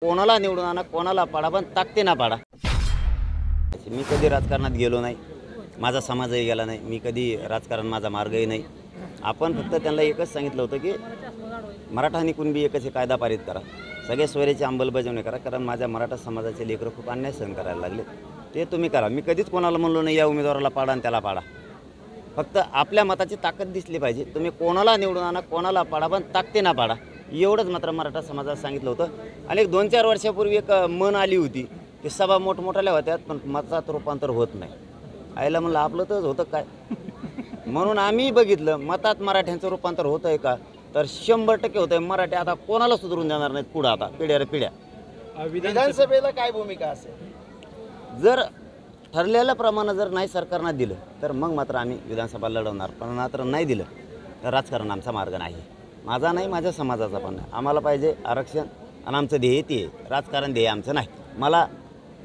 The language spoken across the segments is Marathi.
कोणाला निवडून आणा, कोणाला पाडा, पण ताकदीने पाडा। मी कधी राजकारणात गेलो नाही, माझा समाजही गेला नाही, मी कधी राजकारण माझा मार्गही नाही। आपण फक्त त्यांना एकच सांगितलं होतं की मराठा आणि कुणबी एकच हे कायदा पारित करा, सगळे सोयऱ्याची अंमलबजावणी करा, कारण माझ्या मराठा समाजाचे लेकरं खूप अन्याय सहन करायला लागले, ते तुम्ही करा। मी कधीच कोणाला म्हणलो नाही या उमेदवाराला पाडा आणि त्याला पाडा, फक्त आपल्या मताची ताकद दिसली पाहिजे। तुम्ही कोणाला निवडून आणा, कोणाला पाडा, पण ताकदीने पाडा, एवढंच मात्र मराठा समाजाला सांगितलं होतं। आणि 2-4 वर्षापूर्वी एक मन आली होती की सभा मोठमोठ्याल्या होत्यात पण मतात रूपांतर होत नाही। आईला म्हणलं आपलं तर होतं काय, म्हणून आम्ही बघितलं मतात मराठ्यांचं रूपांतर होतं आहे का, तर 100% होतं आहे। मराठी आता कोणाला सुधरून देणार नाहीत पुढं, आता पिढ्या रे पिढ्या। विधानसभेला काय भूमिका असेल? जर ठरलेल्या प्रमाणे जर नाही सरकारनं दिलं तर मग मात्र आम्ही विधानसभा लढवणार, पण मात्र नाही दिलं तर राजकारण आमचा मार्ग नाही, माझा नाही माझ्या समाजाचा पण नाही। आम्हाला पाहिजे आरक्षण आणि आमचं ध्येय ते आहे, राजकारण ध्येय आमचं नाही। मला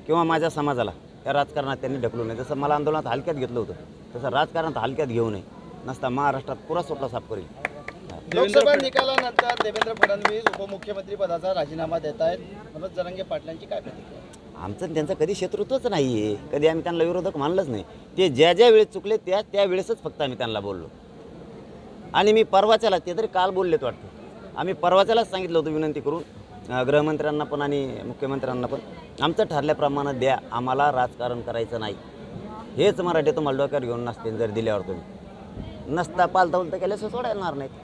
किंवा माझ्या समाजाला या राजकारणात त्यांनी ढकलू नये, जसं मला आंदोलनात हलक्यात घेतलं होतं तसं राजकारणात हलक्यात घेऊ नये, नसता महाराष्ट्रात पुरा सोपला साफ करेल। लोकसभा निकालानंतर देवेंद्र फडणवीस उपमुख्यमंत्री पदाचा राजीनामा देत आहेत, मनोज जरांगे पाटलांची काय प्रतिक्रिया? आमचं आणि त्यांचं कधी शत्रुत्वच नाही आहे, कधी आम्ही त्यांना विरोधक मानलंच नाही। ते ज्या ज्या वेळेस चुकले त्या वेळेसच फक्त आम्ही त्यांना बोललो। आणि मी परवाच्याला, ते तरी काल बोललेत वाटतं, आम्ही परवाच्यालाच सांगितलं होतं विनंती करून गृहमंत्र्यांना पण आणि मुख्यमंत्र्यांना पण, आमचं ठरल्याप्रमाणे द्या, आम्हाला राजकारण करायचं नाही। हेच मराठी तुम्हाला डोक्यावर घेऊन नसते जर दिल्यावर तुम्ही, नसता पालता उलता केल्याशिवाय सोडायला नाहीत।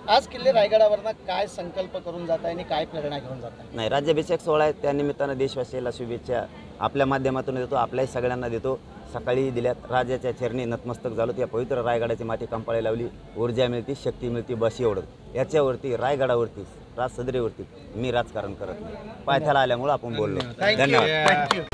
आज किल्ले रायगडावरनं काय संकल्प करून जात आहे आणि काय प्रेरणा घेऊन जात आहे? नाही, राज्याभिषेक सोहळा आहे, त्यानिमित्तानं देशवासियाला शुभेच्छा आपल्या माध्यमातून देतो, आपल्याही सगळ्यांना देतो। सकाळी दिल्यात राजाच्या चरणी नतमस्तक झालो, त्या पवित्र रायगडाची माती कंपाळी लावली, ऊर्जा मिळते, शक्ती मिळते, बस एवढं। याच्यावरती रायगडावरती राजसदरीवरती मी राजकारण करत नाही, पायथ्याला आल्यामुळं आपण बोललो। धन्यवाद।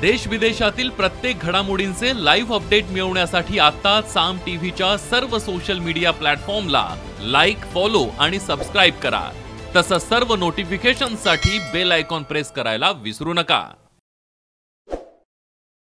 देश विदेशातील प्रत्येक घडामोडींचे लाईव्ह अपडेट मिळवण्यासाठी आता साम टीव्हीच्या सर्व सोशल मीडिया प्लॅटफॉर्मला लाईक, फॉलो आणि सबस्क्राईब करा। तसंच सर्व नोटिफिकेशनसाठी बेल आयकॉन प्रेस करायला विसरू नका।